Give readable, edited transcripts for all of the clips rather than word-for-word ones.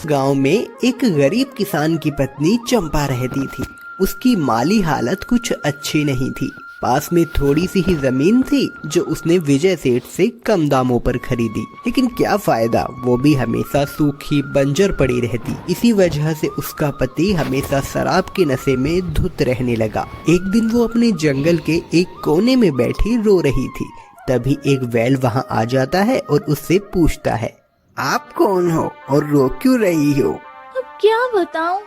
गांव में एक गरीब किसान की पत्नी चंपा रहती थी। उसकी माली हालत कुछ अच्छी नहीं थी। पास में थोड़ी सी ही जमीन थी जो उसने विजय सेठ से कम दामों पर खरीदी, लेकिन क्या फायदा, वो भी हमेशा सूखी बंजर पड़ी रहती। इसी वजह से उसका पति हमेशा शराब के नशे में धुत रहने लगा। एक दिन वो अपने जंगल के एक कोने में बैठी रो रही थी। तभी एक बैल वहाँ आ जाता है और उससे पूछता है, आप कौन हो और रो क्यों रही हो? अब क्या बताऊं,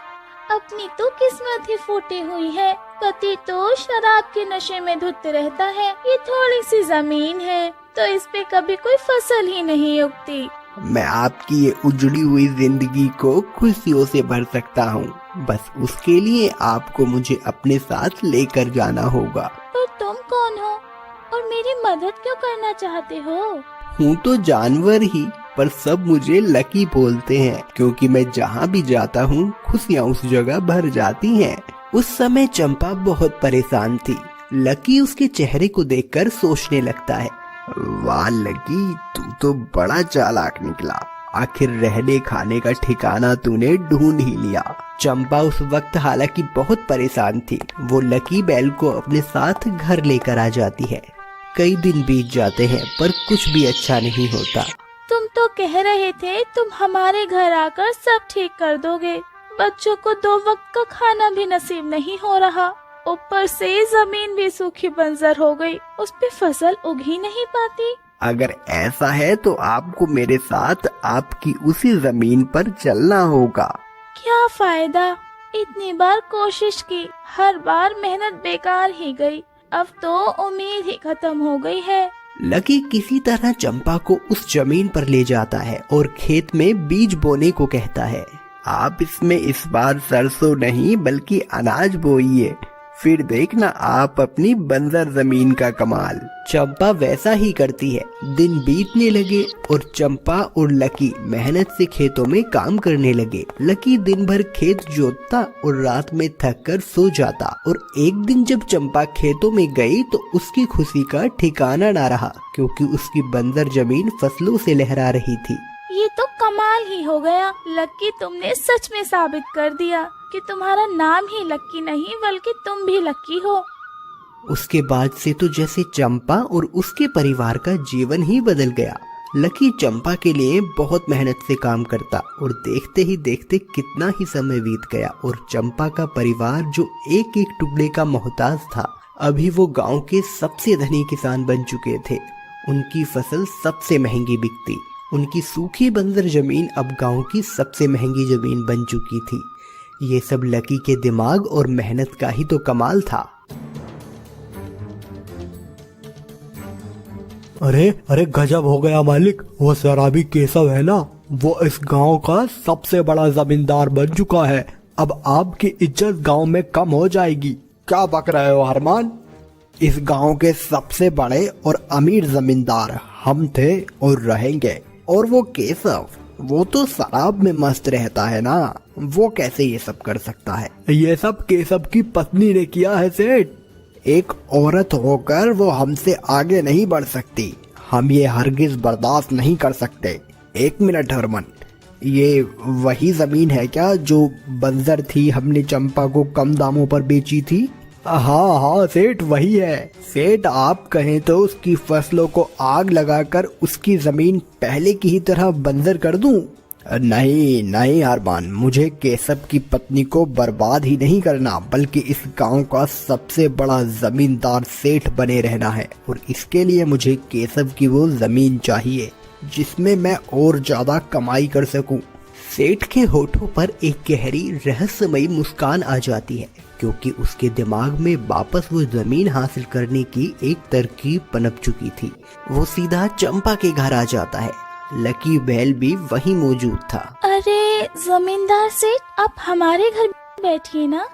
अपनी तो किस्मत ही फूटी हुई है। पति तो शराब के नशे में धुत रहता है। ये थोड़ी सी जमीन है तो इस पे कभी कोई फसल ही नहीं उगती। मैं आपकी ये उजड़ी हुई जिंदगी को खुशियों से भर सकता हूँ। बस उसके लिए आपको मुझे अपने साथ लेकर जाना होगा। पर तुम कौन हो और मेरी मदद क्यों करना चाहते हो? हूँ तो जानवर ही, पर सब मुझे लकी बोलते हैं, क्योंकि मैं जहाँ भी जाता हूँ खुशियाँ उस जगह भर जाती हैं। उस समय चंपा बहुत परेशान थी। लकी उसके चेहरे को देखकर सोचने लगता है, वाह लकी, तू तो बड़ा चालाक निकला। आखिर रहने खाने का ठिकाना तूने ढूंढ ही लिया। चंपा उस वक्त हालांकि बहुत परेशान थी। वो लकी बैल को अपने साथ घर लेकर आ जाती है। कई दिन बीत जाते हैं पर कुछ भी अच्छा नहीं होता। तुम तो कह रहे थे तुम हमारे घर आकर सब ठीक कर दोगे। बच्चों को 2 वक्त का खाना भी नसीब नहीं हो रहा। ऊपर से जमीन भी सूखी बंजर हो गई, उस पे फसल उग ही नहीं पाती। अगर ऐसा है तो आपको मेरे साथ आपकी उसी जमीन पर चलना होगा। क्या फायदा, इतनी बार कोशिश की, हर बार मेहनत बेकार ही गई। अब तो उम्मीद ही खत्म हो गई है। लकी किसी तरह चंपा को उस जमीन पर ले जाता है और खेत में बीज बोने को कहता है। आप इसमें इस बार सरसों नहीं बल्कि अनाज बोइए, फिर देखना आप अपनी बंजर जमीन का कमाल। चंपा वैसा ही करती है। दिन बीतने लगे और चंपा और लकी मेहनत से खेतों में काम करने लगे। लकी दिन भर खेत जोतता और रात में थक कर सो जाता। और एक दिन जब चंपा खेतों में गई तो उसकी खुशी का ठिकाना ना रहा, क्योंकि उसकी बंजर जमीन फसलों से लहरा रही थी। ये तो कमाल ही हो गया लक्की, तुमने सच में साबित कर दिया कि तुम्हारा नाम ही लक्की नहीं बल्कि तुम भी लक्की हो। उसके बाद से तो जैसे चंपा और उसके परिवार का जीवन ही बदल गया। लकी चंपा के लिए बहुत मेहनत से काम करता और देखते ही देखते कितना ही समय बीत गया और चंपा का परिवार जो एक एक टुकड़े का मोहताज था, अभी वो गांव के सबसे धनी किसान बन चुके थे। उनकी फसल सबसे महंगी बिकती। उनकी सूखी बंजर जमीन अब गांव की सबसे महंगी जमीन बन चुकी थी। ये सब लकी के दिमाग और मेहनत का ही तो कमाल था। अरे अरे गजब हो गया मालिक, वो शराबी केशव है ना, वो इस गांव का सबसे बड़ा जमींदार बन चुका है। अब आपकी इज्जत गांव में कम हो जाएगी। क्या बक रहे हो हरमान? इस गांव के सबसे बड़े और अमीर जमींदार हम थे और रहेंगे। और वो केशव, वो तो शराब में मस्त रहता है ना, वो कैसे ये सब कर सकता है? ये सब केशव की पत्नी ने किया है सेठ। एक औरत होकर वो हमसे आगे नहीं बढ़ सकती। हम ये हरगिज बर्दाश्त नहीं कर सकते। 1 मिनट हरमन, ये वही जमीन है क्या जो बंजर थी, हमने चंपा को कम दामों पर बेची थी? हाँ हाँ सेठ, वही है। सेठ, आप कहें तो उसकी फसलों को आग लगाकर उसकी जमीन पहले की ही तरह बंजर कर दूं? नहीं नहीं हरमान, मुझे केशव की पत्नी को बर्बाद ही नहीं करना, बल्कि इस गांव का सबसे बड़ा जमींदार सेठ बने रहना है। और इसके लिए मुझे केशव की वो जमीन चाहिए जिसमें मैं और ज्यादा कमाई कर सकूं। सेठ के होठों पर एक गहरी रहस्यमयी मुस्कान आ जाती है, क्योंकि उसके दिमाग में वापस वो जमीन हासिल करने की एक तरकीब पनप चुकी थी। वो सीधा चंपा के घर आ जाता है। लकी बैल भी वहीं मौजूद था। अरे जमींदार सेठ, आप हमारे घर बैठिए ना।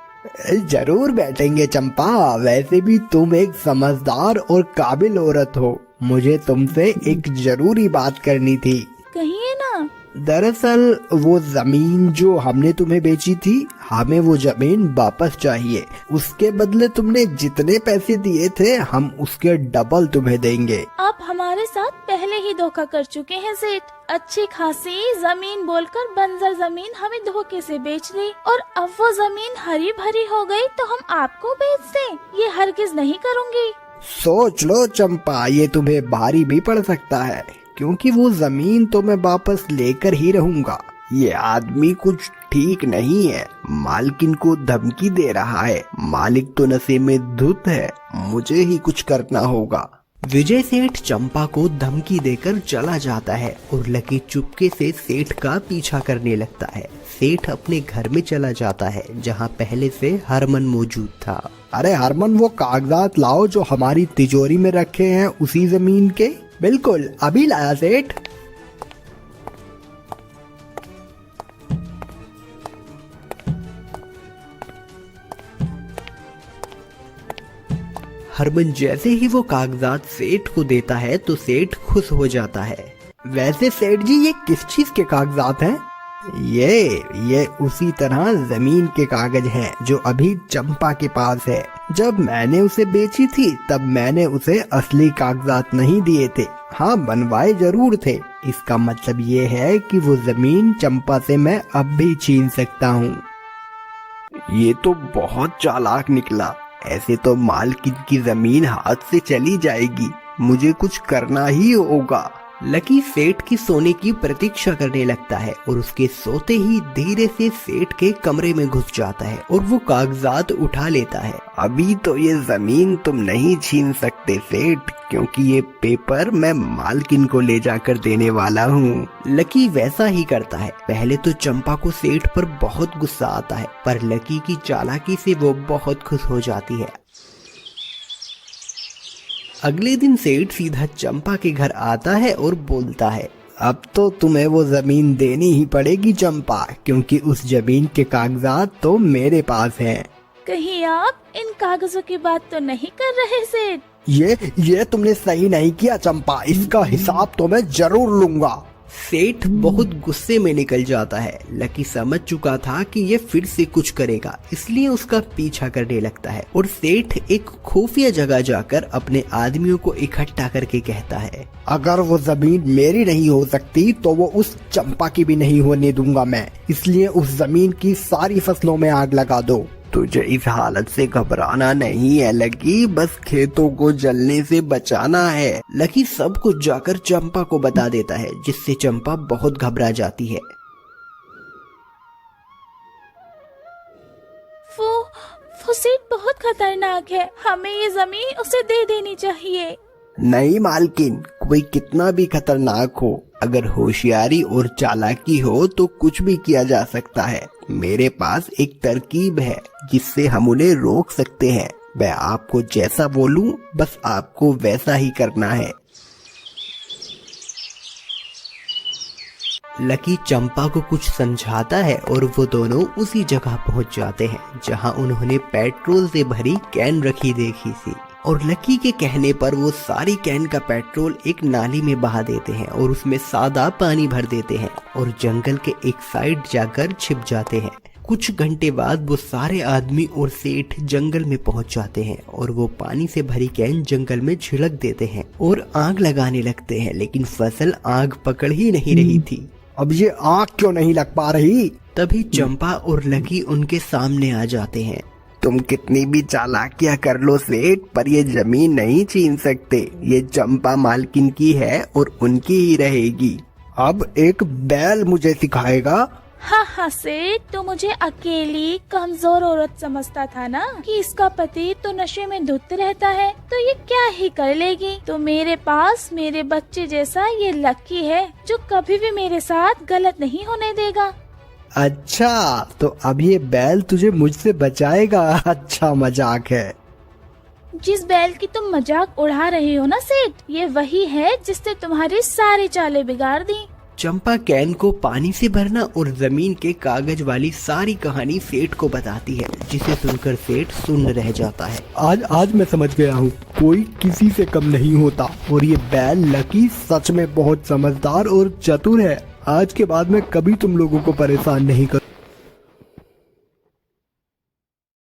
जरूर बैठेंगे चंपा, वैसे भी तुम एक समझदार और काबिल औरत हो। मुझे तुमसे एक जरूरी बात करनी थी। कहिए ना। दरअसल वो जमीन जो हमने तुम्हें बेची थी, हमें वो जमीन वापस चाहिए। उसके बदले तुमने जितने पैसे दिए थे हम उसके डबल तुम्हें देंगे। आप हमारे साथ पहले ही धोखा कर चुके हैं सेठ। अच्छी खासी जमीन बोलकर बंजर जमीन हमें धोखे से बेच ली और अब वो जमीन हरी भरी हो गई तो हम आपको बेच दें, ये हरगिज नहीं करूँगी। सोच लो चंपा, ये तुम्हें भारी भी पड़ सकता है, क्योंकि वो जमीन तो मैं वापस लेकर ही रहूंगा। ये आदमी कुछ ठीक नहीं है, मालकिन को धमकी दे रहा है। मालिक तो नशे में धुत है, मुझे ही कुछ करना होगा। विजय सेठ चंपा को धमकी देकर चला जाता है और लकी चुपके से सेठ का पीछा करने लगता है। सेठ अपने घर में चला जाता है जहां पहले से हरमन मौजूद था। अरे हरमन, वो कागजात लाओ जो हमारी तिजोरी में रखे हैं उसी जमीन के। बिल्कुल, अभी लाया सेठ। हरमन जैसे ही वो कागजात सेठ को देता है तो सेठ खुश हो जाता है। वैसे सेठ जी, ये किस चीज के कागजात हैं? ये उसी तरह जमीन के कागज हैं जो अभी चंपा के पास है। जब मैंने उसे बेची थी तब मैंने उसे असली कागजात नहीं दिए थे, हाँ बनवाए जरूर थे। इसका मतलब ये है कि वो जमीन चंपा से मैं अब भी छीन सकता हूँ। ये तो बहुत चालाक निकला। ऐसे तो मालकिन की जमीन हाथ से चली जाएगी, मुझे कुछ करना ही होगा। लकी सेठ की सोने की प्रतीक्षा करने लगता है और उसके सोते ही धीरे से सेठ के कमरे में घुस जाता है और वो कागजात उठा लेता है। अभी तो ये जमीन तुम नहीं छीन सकते सेठ, क्योंकि ये पेपर मैं मालकिन को ले जाकर देने वाला हूँ। लकी वैसा ही करता है। पहले तो चंपा को सेठ पर बहुत गुस्सा आता है, पर लकी की चालाकी से वो बहुत खुश हो जाती है। अगले दिन सेठ सीधा चंपा के घर आता है और बोलता है, अब तो तुम्हें वो जमीन देनी ही पड़ेगी चंपा, क्योंकि उस जमीन के कागजात तो मेरे पास हैं। कहीं आप इन कागजों की बात तो नहीं कर रहे सेठ? ये तुमने सही नहीं किया चंपा, इसका हिसाब तो मैं जरूर लूंगा। सेठ बहुत गुस्से में निकल जाता है। लकी समझ चुका था कि ये फिर से कुछ करेगा, इसलिए उसका पीछा करने लगता है और सेठ एक खुफिया जगह जाकर अपने आदमियों को इकट्ठा करके कहता है, अगर वो जमीन मेरी नहीं हो सकती तो वो उस चंपा की भी नहीं होने दूंगा मैं, इसलिए उस जमीन की सारी फसलों में आग लगा दो। तुझे इस हालत से घबराना नहीं है लकी, बस खेतों को जलने से बचाना है। लकी सब कुछ जाकर चंपा को बता देता है, जिससे चंपा बहुत घबरा जाती है। वो सेठ बहुत खतरनाक है, हमें ये जमीन उसे दे देनी चाहिए। नहीं मालकिन, कोई कितना भी खतरनाक हो, अगर होशियारी और चालाकी हो तो कुछ भी किया जा सकता है। मेरे पास एक तरकीब है जिससे हम उन्हें रोक सकते हैं। मैं आपको जैसा बोलूं बस आपको वैसा ही करना है। लकी चंपा को कुछ समझाता है और वो दोनों उसी जगह पहुंच जाते हैं जहां उन्होंने पेट्रोल से भरी कैन रखी देखी थी और लकी के कहने पर वो सारी कैन का पेट्रोल एक नाली में बहा देते हैं और उसमें सादा पानी भर देते हैं और जंगल के एक साइड जाकर छिप जाते हैं। कुछ घंटे बाद वो सारे आदमी और सेठ जंगल में पहुंच जाते हैं और वो पानी से भरी कैन जंगल में छिड़क देते हैं और आग लगाने लगते हैं, लेकिन फसल आग पकड़ ही नहीं रही थी। अब ये आग क्यों नहीं लग पा रही? तभी चंपा और लकी उनके सामने आ जाते हैं। तुम कितनी भी चालाकियां कर लो सेठ, पर ये जमीन नहीं छीन सकते। ये चंपा मालकिन की है और उनकी ही रहेगी। अब एक बैल मुझे सिखाएगा? हाँ सेठ, तो मुझे अकेली कमजोर औरत समझता था ना कि इसका पति तो नशे में धुत रहता है, तो ये क्या ही कर लेगी। तो मेरे पास मेरे बच्चे जैसा ये लकी है जो कभी भी मेरे साथ गलत नहीं होने देगा। अच्छा, तो अब ये बैल तुझे मुझसे बचाएगा? अच्छा मजाक है। जिस बैल की तुम मजाक उड़ा रहे हो ना सेठ, ये वही है जिसने तुम्हारी सारी चालें बिगाड़ दी। चंपा कैन को पानी से भरना और जमीन के कागज वाली सारी कहानी सेठ को बताती है, जिसे सुनकर सेठ सुन्न रह जाता है। आज मैं समझ गया हूँ, कोई किसी से कम नहीं होता और ये बैल लकी सच में बहुत समझदार और चतुर है। आज के बाद मैं कभी तुम लोगों को परेशान नहीं कर